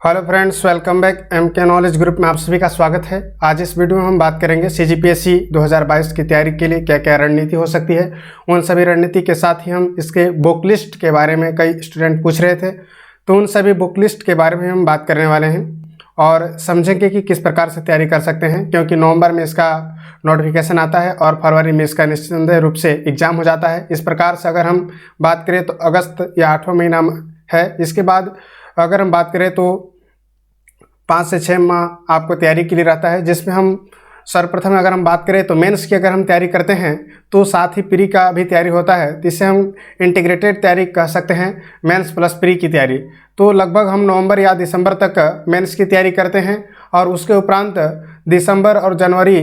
Hello friends, welcome back. MK knowledge group में आप सभी का स्वागत है। आज इस वीडियो में हम बात करेंगे सीजीपीएससी 2022 की तैयारी के लिए क्या क्या रणनीति हो सकती है। उन सभी रणनीति के साथ ही हम इसके बुक लिस्ट के बारे में कई स्टूडेंट पूछ रहे थे, तो उन सभी बुक लिस्ट के बारे में हम बात करने वाले हैं और समझेंगे कि किस प्रकार से तैयारी कर सकते हैं, क्योंकि नवंबर में इसका नोटिफिकेशन आता है और फरवरी में इसका निस्संदेह रूप से एग्ज़ाम हो जाता है। इस प्रकार से अगर हम बात करें तो अगस्त या 8वां महीना है। इसके बाद अगर हम बात करें तो 5 से 6 माह आपको तैयारी के लिए रहता है, जिसमें हम सर्वप्रथम अगर हम बात करें तो मेंस की अगर हम तैयारी करते हैं तो साथ ही प्री का भी तैयारी होता है, तो इससे हम इंटीग्रेटेड तैयारी कह सकते हैं, मेंस प्लस प्री की तैयारी। तो लगभग हम नवंबर या दिसंबर तक मेंस की तैयारी करते हैं और उसके उपरांत दिसंबर और जनवरी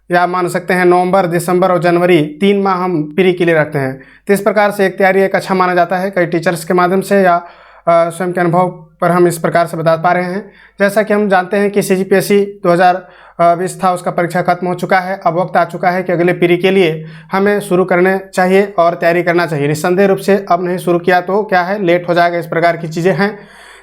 या मान सकते हैं नवंबर, दिसंबर और जनवरी 3 माह हम प्री के लिए रखते हैं। तो इस प्रकार से एक तैयारी एक अच्छा माना जाता है। कई टीचर्स के माध्यम से या स्वयं के अनुभव पर हम इस प्रकार से बता पा रहे हैं। जैसा कि हम जानते हैं कि सीजीपीएससी 2020 था, उसका परीक्षा खत्म हो चुका है। अब वक्त आ चुका है कि अगले पीढ़ी के लिए हमें शुरू करने चाहिए और तैयारी करना चाहिए। निस्संदेह रूप से अब नहीं शुरू किया तो क्या है, लेट हो जाएगा। इस प्रकार की चीज़ें हैं।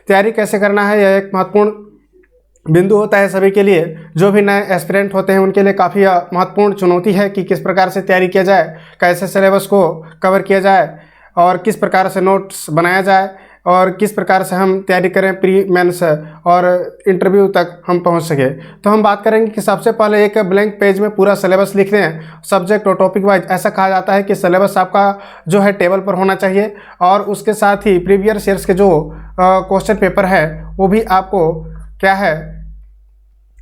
तैयारी कैसे करना है, यह एक महत्वपूर्ण बिंदु होता है सभी के लिए। जो भी नए एस्पिरेंट होते हैं उनके लिए काफ़ी महत्वपूर्ण चुनौती है कि किस प्रकार से तैयारी किया जाए, कैसे सिलेबस को कवर किया जाए और किस प्रकार से नोट्स बनाया जाए और किस प्रकार से हम तैयारी करें प्री मेंस और इंटरव्यू तक हम पहुंच सके। तो हम बात करेंगे कि सबसे पहले एक ब्लैंक पेज में पूरा सिलेबस लिख दें, सब्जेक्ट और टॉपिक वाइज। ऐसा कहा जाता है कि सिलेबस आपका जो है टेबल पर होना चाहिए और उसके साथ ही प्रीवियस ईयर्स के जो क्वेश्चन पेपर है वो भी आपको क्या है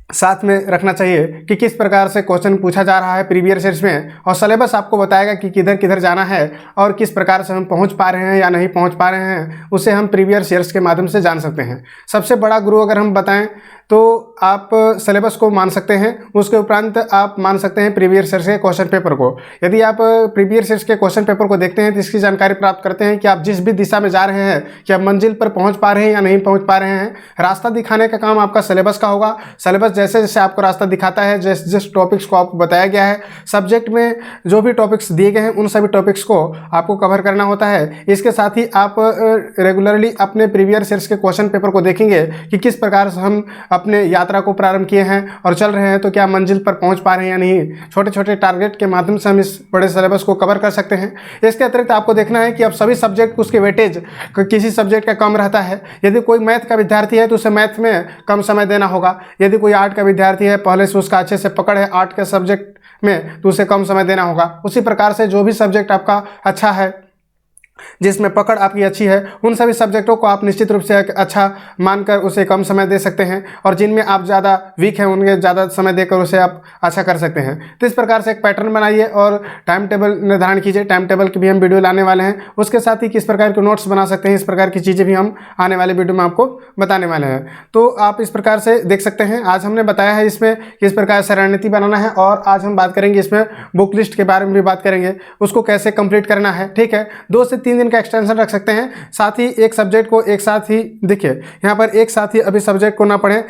साथ में रखना चाहिए कि किस प्रकार से क्वेश्चन पूछा जा रहा है प्रीवियस ईयर्स में, और सिलेबस आपको बताएगा कि किधर किधर जाना है और किस प्रकार से हम पहुंच पा रहे हैं या नहीं पहुंच पा रहे हैं, उसे हम प्रीवियस ईयर्स के माध्यम से जान सकते हैं। सबसे बड़ा गुरु अगर हम बताएं तो आप सिलेबस को मान सकते हैं, उसके उपरांत आप मान सकते हैं प्रीवियस ईयर्स के क्वेश्चन पेपर को। यदि आप प्रीवियस ईयर्स के क्वेश्चन पेपर को देखते हैं तो इसकी जानकारी प्राप्त करते हैं कि आप जिस भी दिशा में जा रहे हैं कि आप मंजिल पर पहुंच पा रहे हैं या नहीं पहुंच पा रहे हैं। रास्ता दिखाने का काम आपका सिलेबस का होगा। सिलेबस जैसे जैसे आपको रास्ता दिखाता है, जिस टॉपिक्स को आपको बताया गया है, सब्जेक्ट में जो भी टॉपिक्स दिए गए हैं उन सभी टॉपिक्स को आपको कवर करना होता है। इसके साथ ही आप रेगुलरली अपने प्रीवियस ईयर्स के क्वेश्चन पेपर को देखेंगे कि किस प्रकार से हम अपने यात्रा को प्रारंभ किए हैं और चल रहे हैं, तो क्या मंजिल पर पहुंच पा रहे हैं या नहीं। छोटे छोटे टारगेट के माध्यम से हम इस बड़े सिलेबस को कवर कर सकते हैं। इसके अतिरिक्त आपको देखना है कि अब सभी सब्जेक्ट उसके वेटेज किसी सब्जेक्ट का कम रहता है। यदि कोई मैथ का विद्यार्थी है तो उसे मैथ में कम समय देना होगा। यदि कोई आर्ट का विद्यार्थी है, पहले से उसका अच्छे से पकड़ है आर्ट के सब्जेक्ट में, तो उसे कम समय देना होगा। उसी प्रकार से जो भी सब्जेक्ट आपका अच्छा है, जिसमें पकड़ आपकी अच्छी है, उन सभी सब्जेक्टों को आप निश्चित रूप से अच्छा मानकर उसे कम समय दे सकते हैं और जिनमें आप ज़्यादा वीक हैं उनके ज़्यादा समय देकर उसे आप अच्छा कर सकते हैं। तो इस प्रकार से एक पैटर्न बनाइए और टाइम टेबल निर्धारण कीजिए। टाइम टेबल की भी हम वीडियो लाने वाले हैं। उसके साथ ही किस प्रकार के नोट्स बना सकते हैं, इस प्रकार की चीज़ें भी हम आने वाले वीडियो में आपको बताने वाले हैं। तो आप इस प्रकार से देख सकते हैं। आज हमने बताया है इसमें किस प्रकार से रणनीति बनाना है और आज हम बात करेंगे इसमें बुक लिस्ट के बारे में भी बात करेंगे, उसको कैसे कंप्लीट करना है। ठीक है, 2 से 3 दिन का एक्सटेंशन रख सकते हैं। साथ ही एक सब्जेक्ट को एक साथ ही देखिए, यहाँ पर एक साथ ही अभी सब्जेक्ट को ना पढ़ें,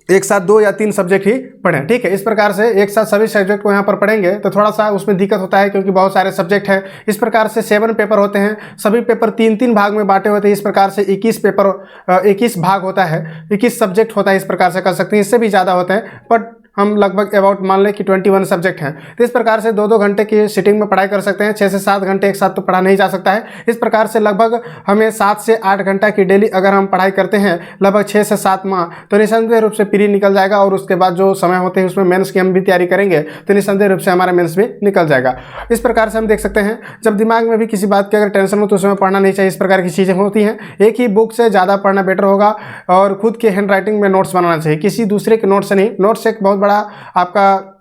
एक साथ 2 या 3 सब्जेक्ट ही पढ़ें। ठीक है, इस प्रकार से एक साथ सभी सब्जेक्ट को यहाँ पर पढ़ेंगे तो थोड़ा सा उसमें दिक्कत होता है, क्योंकि बहुत सारे सब्जेक्ट हैं। इस प्रकार से 7 पेपर होते हैं, सभी पेपर 3-3 भाग में बांटे होते हैं। इस प्रकार से 21 भाग होता है, 21 सब्जेक्ट होता है। इस प्रकार से कर सकते हैं, इससे भी ज़्यादा होते हैं, बट हम लगभग अबाउट मान लें कि 21 सब्जेक्ट हैं। तो इस प्रकार से 2-2 घंटे की सिटिंग में पढ़ाई कर सकते हैं। 6 से 7 घंटे एक साथ तो पढ़ा नहीं जा सकता है। इस प्रकार से लगभग हमें 7 से 8 घंटा की डेली अगर हम पढ़ाई करते हैं लगभग 6 से 7 माह, तो निस्संदेह रूप से प्री निकल जाएगा और उसके बाद जो समय होते हैं उसमें मेंस की हम भी तैयारी करेंगे तो निस्संदेह रूप से हमारा मेंस भी निकल जाएगा। इस प्रकार से हम देख सकते हैं। जब दिमाग में भी किसी बात की अगर टेंशन हो तो उसमें पढ़ना नहीं चाहिए। इस प्रकार की चीज़ें होती हैं। एक ही बुक से ज़्यादा पढ़ना बेटर होगा और खुद के हैंड राइटिंग में नोट्स बनाना चाहिए, किसी दूसरे के नोट से नहीं। नोट्स एक बहुत बड़ा आपका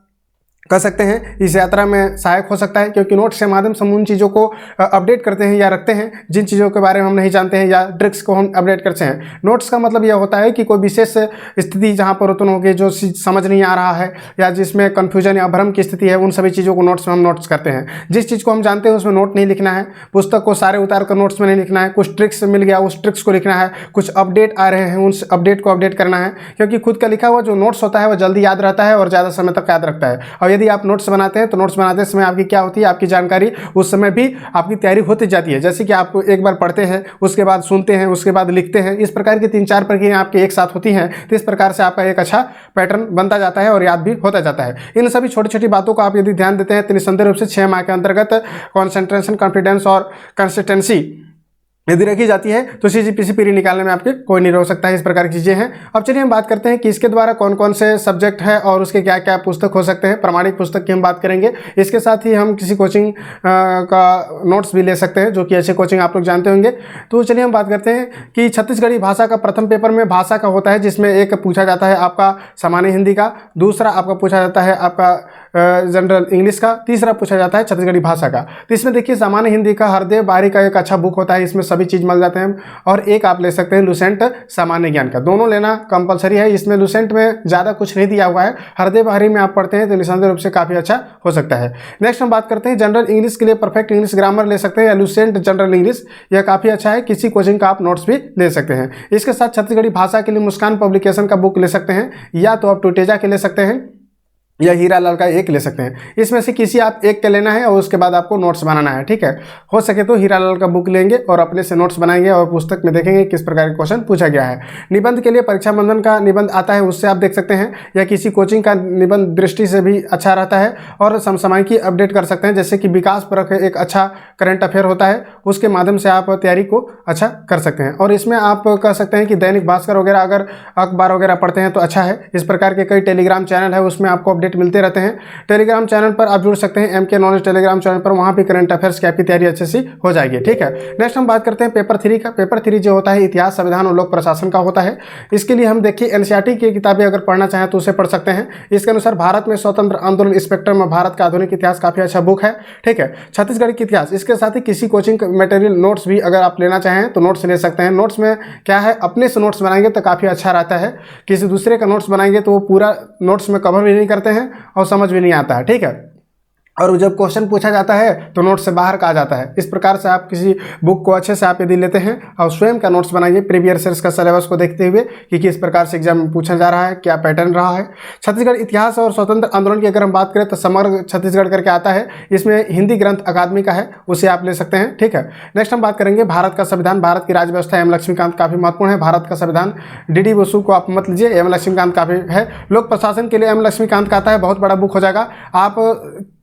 कह सकते हैं इस यात्रा में सहायक हो सकता है, क्योंकि नोट्स के माध्यम से हम उन चीज़ों को अपडेट करते हैं या रखते हैं जिन चीज़ों के बारे में हम नहीं जानते हैं, या ट्रिक्स को हम अपडेट करते हैं। नोट्स का मतलब यह होता है कि कोई विशेष स्थिति जहाँ पर उत्पन्न होगी, जो समझ नहीं आ रहा है या जिसमें कन्फ्यूजन या भ्रम की स्थिति है, उन सभी चीज़ों को नोट्स में हम नोट्स करते हैं। जिस चीज़ को हम जानते हैं उसमें नोट नहीं लिखना है, पुस्तक को सारे उतार कर नोट्स में नहीं लिखना है। कुछ ट्रिक्स मिल गया उस ट्रिक्स को लिखना है, कुछ अपडेट आ रहे हैं उस अपडेट को अपडेट करना है, क्योंकि खुद का लिखा हुआ जो नोट्स होता है वो जल्दी याद रहता है और ज़्यादा समय तक याद रखता है। और यदि आप नोट्स बनाते हैं तो नोट्स बनाते समय आपकी क्या होती है, आपकी जानकारी उस समय भी आपकी तैयारी होती जाती है। जैसे कि आप एक बार पढ़ते हैं, उसके बाद सुनते हैं, उसके बाद लिखते हैं, इस प्रकार की 3-4 प्रक्रिया आपके एक साथ होती हैं। तो इस प्रकार से आपका एक अच्छा पैटर्न बनता जाता है और याद भी होता जाता है। इन सभी छोटी छोटी बातों को आप यदि ध्यान देते हैं तो निसंदेह रूप से 6 माह के अंतर्गत कॉन्सेंट्रेशन, कॉन्फिडेंस और कंसिस्टेंसी यदि रखी जाती है तो CGPC प्री निकालने में आपके कोई नहीं रोक सकता है। इस प्रकार की चीज़ें हैं। अब चलिए हम बात करते हैं कि इसके द्वारा कौन कौन से सब्जेक्ट है और उसके क्या क्या पुस्तक हो सकते हैं। प्रमाणिक पुस्तक की हम बात करेंगे। इसके साथ ही हम किसी कोचिंग का नोट्स भी ले सकते हैं, जो कि अच्छे कोचिंग आप लोग जानते होंगे। तो चलिए हम बात करते हैं कि छत्तीसगढ़ी भाषा का प्रथम पेपर में भाषा का होता है, जिसमें एक पूछा जाता है आपका सामान्य हिंदी का, दूसरा आपका पूछा जाता है आपका जनरल इंग्लिश का, तीसरा पूछा जाता है छत्तीसगढ़ी भाषा का। तो इसमें देखिए सामान्य हिंदी का हरदेव बारी का एक अच्छा बुक होता है, इसमें सभी चीज़ मिल जाते हैं। और एक आप ले सकते हैं लुसेंट सामान्य ज्ञान का, दोनों लेना कंपलसरी है। इसमें लुसेंट में ज़्यादा कुछ नहीं दिया हुआ है, हरदेव बारी में आप पढ़ते हैं तो निसंदेह रूप से काफ़ी अच्छा हो सकता है। नेक्स्ट हम बात करते हैं जनरल इंग्लिश के लिए परफेक्ट इंग्लिश ग्रामर ले सकते हैं या लुसेंट जनरल इंग्लिश, यह काफ़ी अच्छा है। किसी कोचिंग का आप नोट्स भी ले सकते हैं। इसके साथ छत्तीसगढ़ी भाषा के लिए मुस्कान पब्लिकेशन का बुक ले सकते हैं, या तो आप टूटेजा के ले सकते हैं या हीरा लाल का एक ले सकते हैं। इसमें से किसी आप एक का लेना है और उसके बाद आपको नोट्स बनाना है, ठीक है। हो सके तो हीरा लाल का बुक लेंगे और अपने से नोट्स बनाएंगे और पुस्तक में देखेंगे किस प्रकार के क्वेश्चन पूछा गया है। निबंध के लिए परीक्षा बंधन का निबंध आता है, उससे आप देख सकते हैं, या किसी कोचिंग का निबंध दृष्टि से भी अच्छा रहता है और समसामयिक की अपडेट कर सकते हैं। जैसे कि विकास परक एक अच्छा करंट अफेयर होता है, उसके माध्यम से आप तैयारी को अच्छा कर सकते हैं। और इसमें आप कह सकते हैं कि दैनिक भास्कर वगैरह अगर अखबार वगैरह पढ़ते हैं तो अच्छा है। इस प्रकार के कई टेलीग्राम चैनल है, उसमें आपको अपडेट मिलते रहते हैं। टेलीग्राम चैनल पर आप जुड़ सकते हैं, MK नॉलेज टेलीग्राम चैनल पर, वहां भी करंट अफेयर्स की आपकी तैयारी अच्छे से हो जाएगी, ठीक है। नेक्स्ट हम बात करते हैं पेपर 3 का। पेपर 3 जो होता है इतिहास, संविधान और लोक प्रशासन का होता है। इसके लिए हम देखिए NCERT की किताबें अगर पढ़ना चाहें तो उसे पढ़ सकते हैं। इसके अनुसार भारत में स्वतंत्र आंदोलन स्पेक्ट्रम में भारत का आधुनिक इतिहास काफी अच्छा बुक है, ठीक है। छत्तीसगढ़ की इतिहास, इसके साथ ही किसी कोचिंग मटेरियल नोट्स भी अगर आप लेना चाहें तो नोट्स ले सकते हैं। नोट्स में क्या है, अपने से नोट्स बनाएंगे तो काफ़ी अच्छा रहता है। किसी दूसरे का नोट्स बनाएंगे तो वो पूरा नोट्स में कवर भी नहीं करते हैं और समझ भी नहीं आता है, ठीक है। और जब क्वेश्चन पूछा जाता है तो नोट्स से बाहर का आ जाता है। इस प्रकार से आप किसी बुक को अच्छे से आप यदि लेते हैं और स्वयं का नोट्स बनाइए प्रीवियस ईयर्स का सिलेबस को देखते हुए कि किस प्रकार से एग्जाम में पूछा जा रहा है, क्या पैटर्न रहा है। छत्तीसगढ़ इतिहास और स्वतंत्र आंदोलन की अगर हम बात करें तो समग्र छत्तीसगढ़ करके आता है, इसमें हिंदी ग्रंथ अकादमी का है, उसे आप ले सकते हैं, ठीक है। नेक्स्ट हम बात करेंगे भारत का संविधान, भारत की राज्य व्यवस्था, एम लक्ष्मीकांत काफ़ी महत्वपूर्ण है। भारत का संविधान DD बसु को आप मत लीजिए, एम लक्ष्मीकांत काफ़ी है। लोक प्रशासन के लिए एम लक्ष्मीकांत का आता है, बहुत बड़ा बुक हो जाएगा। आप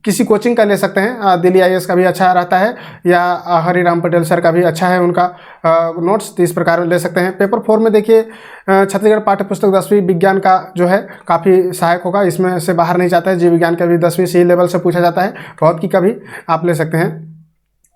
किसी कोचिंग का ले सकते हैं, दिल्ली IAS का भी अच्छा रहता है, या हरिराम पटेल सर का भी अच्छा है उनका नोट्स, तो इस प्रकार ले सकते हैं। पेपर 4 में देखिए छत्तीसगढ़ पाठ्य पुस्तक 10वीं विज्ञान का जो है काफ़ी सहायक होगा, इसमें से बाहर नहीं जाता है। जीव विज्ञान का भी 10वीं से ही लेवल से पूछा जाता है, भौतिकी का भी आप ले सकते हैं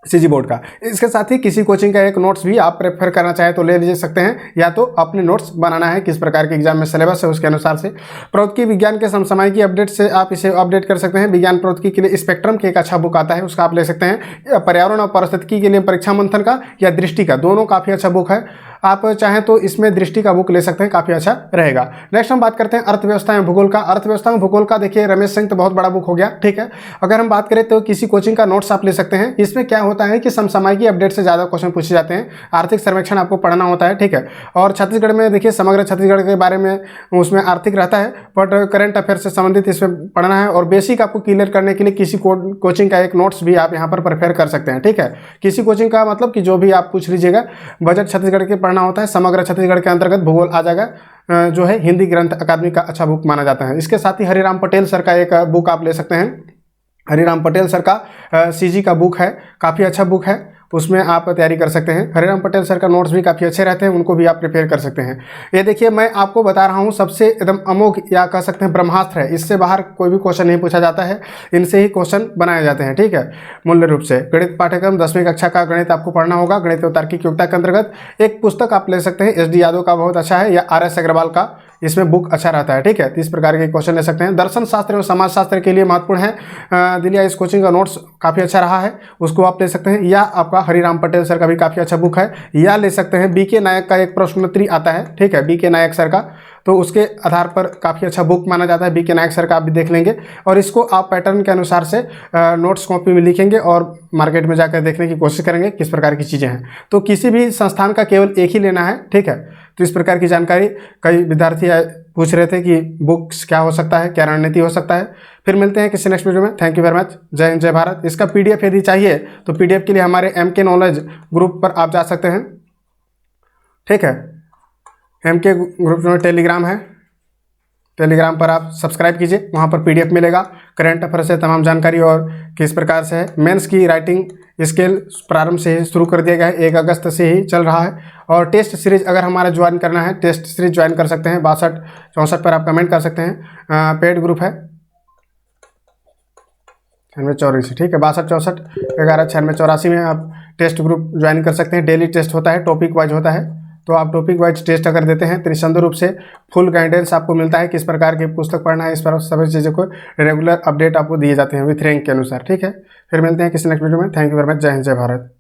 CG बोर्ड का। इसके साथ ही किसी कोचिंग का एक नोट्स भी आप प्रेफर करना चाहें तो ले सकते हैं, या तो अपने नोट्स बनाना है किस प्रकार के एग्जाम में सिलेबस है उसके अनुसार से। प्रौद्योगिकी विज्ञान के समसामयिक अपडेट से आप इसे अपडेट कर सकते हैं। विज्ञान प्रौद्योगिकी के लिए स्पेक्ट्रम के एक अच्छा बुक आता है, उसका आप ले सकते हैं। पर्यावरण और पारिस्थितिकी के लिए परीक्षा मंथन का या दृष्टि का, दोनों काफ़ी अच्छा बुक है। आप चाहें तो इसमें दृष्टि का बुक ले सकते हैं, काफ़ी अच्छा रहेगा। नेक्स्ट हम बात करते हैं अर्थव्यवस्था में भूगोल का। अर्थव्यवस्था में भूगोल का देखिए रमेश सिंह तो बहुत बड़ा बुक हो गया, ठीक है। अगर हम बात करें तो किसी कोचिंग का नोट्स आप ले सकते हैं। इसमें क्या होता है कि समसामयिक अपडेट से ज़्यादा क्वेश्चन पूछे जाते हैं, आर्थिक सर्वेक्षण आपको पढ़ना होता है, ठीक है। और छत्तीसगढ़ में देखिए समग्र छत्तीसगढ़ के बारे में उसमें आर्थिक रहता है, बट करंट अफेयर से संबंधित इसमें पढ़ना है। और बेसिक आपको क्लियर करने के लिए किसी कोचिंग का एक नोट्स भी आप यहाँ पर प्रेफर कर सकते हैं, ठीक है। किसी कोचिंग का मतलब कि जो भी आप पूछ लीजिएगा, बजट छत्तीसगढ़ के पढ़ना होता है, समग्र छत्तीसगढ़ के अंतर्गत भूगोल आ जाएगा, जो है हिंदी ग्रंथ अकादमी का अच्छा बुक माना जाता है। इसके साथ ही हरिराम पटेल सर का एक बुक आप ले सकते हैं। हरिराम पटेल सर का CG का बुक है, काफ़ी अच्छा बुक है, उसमें आप तैयारी कर सकते हैं। हरिराम पटेल सर का नोट्स भी काफ़ी अच्छे रहते हैं, उनको भी आप प्रिपेयर कर सकते हैं। ये देखिए मैं आपको बता रहा हूँ सबसे एकदम अमोघ या कह सकते हैं ब्रह्मास्त्र है, इससे बाहर कोई भी क्वेश्चन नहीं पूछा जाता है, इनसे ही क्वेश्चन बनाए जाते हैं, ठीक है। मूल्य रूप से गणित पाठ्यक्रम 10वीं कक्षा का गणित आपको पढ़ना होगा। गणित और तार्किक योग्यता के अंतर्गत एक पुस्तक आप ले सकते हैं, SD यादव का बहुत अच्छा है, या RS अग्रवाल का, इसमें बुक अच्छा रहता है, ठीक है। तो इस प्रकार के क्वेश्चन ले सकते हैं। दर्शन शास्त्र एवं समाज शास्त्र के लिए महत्वपूर्ण है, दिल्ली IAS कोचिंग का नोट्स काफ़ी अच्छा रहा है, उसको आप ले सकते हैं। या आपका हरिराम पटेल सर का भी काफ़ी अच्छा बुक है, या ले सकते हैं BK नायक का एक प्रश्नोत्तरी आता है, ठीक है, BK नायक सर का, तो उसके आधार पर काफ़ी अच्छा बुक माना जाता है। BK नायक सर का आप भी देख लेंगे और इसको आप पैटर्न के अनुसार से नोट्स कॉपी में लिखेंगे और मार्केट में जाकर देखने की कोशिश करेंगे किस प्रकार की चीज़ें हैं। तो किसी भी संस्थान का केवल एक ही लेना है, ठीक है। तो इस प्रकार की जानकारी कई विद्यार्थी पूछ रहे थे कि बुक्स क्या हो सकता है, क्या रणनीति हो सकता है। फिर मिलते हैं किसी नेक्स्ट वीडियो में। Thank you very much. जय हिंद, जय भारत। इसका पीडीएफ यदि चाहिए तो पीडीएफ के लिए हमारे MK नॉलेज ग्रुप पर आप जा सकते हैं। ठीक है, MK ग्रुप में टेलीग्राम है, टेलीग्राम पर आप सब्सक्राइब कीजिए, वहाँ पर पीडीएफ मिलेगा। करंट अफेयर से तमाम जानकारी और किस प्रकार से है। मेंस की राइटिंग स्किल प्रारंभ से ही शुरू कर दिया गया है, 1 अगस्त से ही चल रहा है। और टेस्ट सीरीज अगर हमारा ज्वाइन करना है, टेस्ट सीरीज ज्वाइन कर सकते हैं। 62-64 पर आप कमेंट कर सकते हैं। पेड ग्रुप है 96-84, ठीक है, 62-64 11-96-84 में आप टेस्ट ग्रुप ज्वाइन कर सकते हैं। डेली टेस्ट होता है, टॉपिक वाइज होता है, तो आप टॉपिक वाइज टेस्ट अगर देते हैं तो निसंदेह रूप से फुल गाइडेंस आपको मिलता है, किस प्रकार की पुस्तक पढ़ना है, इस पर सभी चीज़ों को रेगुलर अपडेट आपको दिए जाते हैं विथ रैंक के अनुसार। ठीक है, फिर मिलते हैं किसी नेक्स्ट वीडियो में। Thank you very much. जय हिंद, जय भारत।